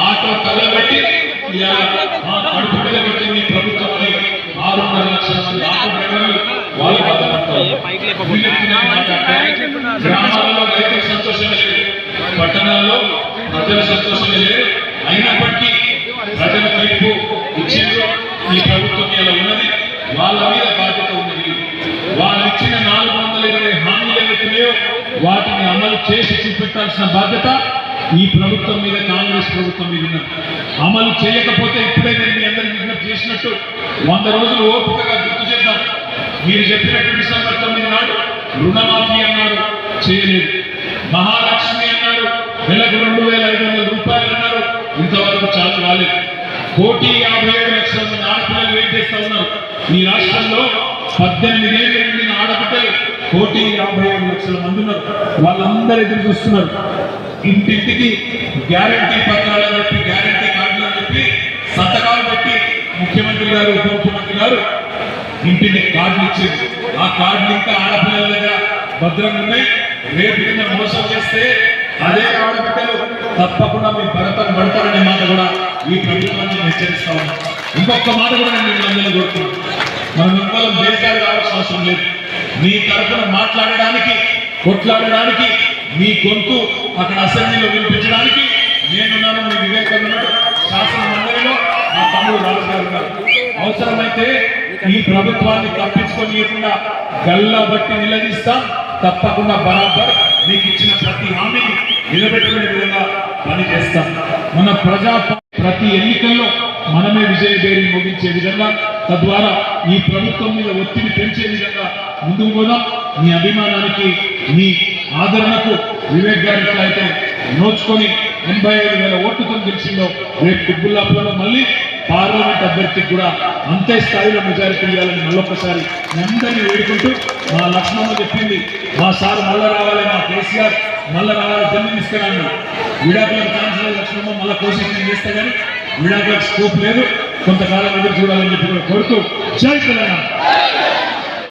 Auto తల్లబెట్టి కడుపు పెట్టింది ప్రభుత్వం అని 6.5 లక్షల మంది ఆటో డ్రైవర్లు వాళ్ళు బాధపడతారు. గ్రామాలలో రైతులు సంతోషమే లేదు, పట్టణాల్లో ప్రజలు సంతోషమే లేదు. అయినప్పటికీ ప్రజల తీర్పు ఇచ్చేందుకు ఈ ప్రభుత్వం ఇలా ఉన్నది, వాళ్ళ మీద బాధ్యత ఉన్నది. వాళ్ళు ఇచ్చిన 420 హామీలు ఏవైతున్నాయో వాటిని అమలు చేసి చూపెట్టాల్సిన బాధ్యత ఈ ప్రభుత్వం మీద, కాంగ్రెస్ ప్రభుత్వం మీద ఉన్నది. అమలు చేయకపోతే ఇప్పుడే నేను మీ అందరికీ విజ్ఞప్తి చేసినట్టు 100 రోజులు ఓపికగా గుర్తు చేద్దాం. మీరు చెప్పినట్టు డిసెంబర్ 9 నాడు రుణమాఫీ అన్నారు, చేయలేదు. మహాలక్ష్మి అన్నారు, నెలకు 2,500 రూపాయలు అన్నారు, ఇంతవరకు చాలు రాలేదు. 1,57,00,000 మంది ఆడపిల్లలు వెయిట్ చేస్తూ ఉన్నారు. ఈ రాష్ట్రంలో 18 ఏళ్ళు నిండిన ఆడపిల్లలు 1,57,00,000 మంది ఉన్నారు. వాళ్ళందరూ ఎదురు చూస్తున్నారు. ఇంటింటికి గ్యారంటీ పత్రాలు చెప్పి, గ్యారంటీ కార్డులు అని చెప్పి సంతకాలు పెట్టి ముఖ్యమంత్రి గారు, ఉప ముఖ్యమంత్రి గారు ఇంటింటికి కార్డులు ఇచ్చారు. ఆ కార్డులు ఇంకా ఆడపిల్లల దగ్గర భద్రంగా ఉన్నాయి. రేపు కింద మోసం చేస్తే అదే ఆడపిల్లలు తప్పకుండా మీ భరతం పడతారనే మాట కూడా ఈ ప్రభుత్వాన్ని హెచ్చరిస్తా ఉన్నాం. ఇంకొక మాట కూడా నేను అందరినీ కోరుతున్నాను, మనం ఇంకొక దేశాలు కావాల్సిన అవసరం లేదు. మీ తరఫున మాట్లాడడానికి, కొట్లాడడానికి, మీ గొంతు అక్కడ అసెంబ్లీలో వినిపించడానికి నేనున్నాను. మీ వివేకానంద శాసన మండలిలో మా తమ్ముడు రాజుగారు గారు అవసరమైతే ఈ ప్రభుత్వాన్ని తప్పించుకోనియకుండా గల్లబట్టి నిలదీస్తాం. తప్పకుండా బరాబర్ మీకు ఇచ్చిన ప్రతి హామీని నిలబెట్టుకునే విధంగా పనిచేస్తాం. మన ప్రతి ఎన్నికల్లో మనమే విజయభేరి ముగించే విధంగా, తద్వారా ఈ ప్రభుత్వం మీద ఒత్తిడి పెంచే విధంగా ముందుకు పోదాం. మీ అభిమానానికి, మీ ఆదరణకు వివేక్ గారు ఎట్లయితే నోచుకొని 85,000 ఓట్లతో గెలిచిందో, రేపు కుబ్బుల్లాపురంలో మళ్ళీ పార్లమెంట్ అభ్యర్థికి కూడా అంతే స్థాయిలో మెజారిటీ ఇవ్వాలని మళ్ళొక్కసారి అందరినీ వేడుకుంటూ, మా లక్ష్మమ్మ చెప్పింది, మా సార్ మళ్ళా రావాలి, మా కేసీఆర్ మళ్ళా రావాలి, జన్మ తీసుకురాను. విడాకులకు ఛాన్స్ లేదు, లక్ష్మమ్మ మళ్ళీ కోసిషన్ చేస్తే కానీ విడాకులకు స్కోప్ లేదు, కొంతకాలం ఎదురు చూడాలని చెప్పి కోరుతూ జై తెలంగాణ.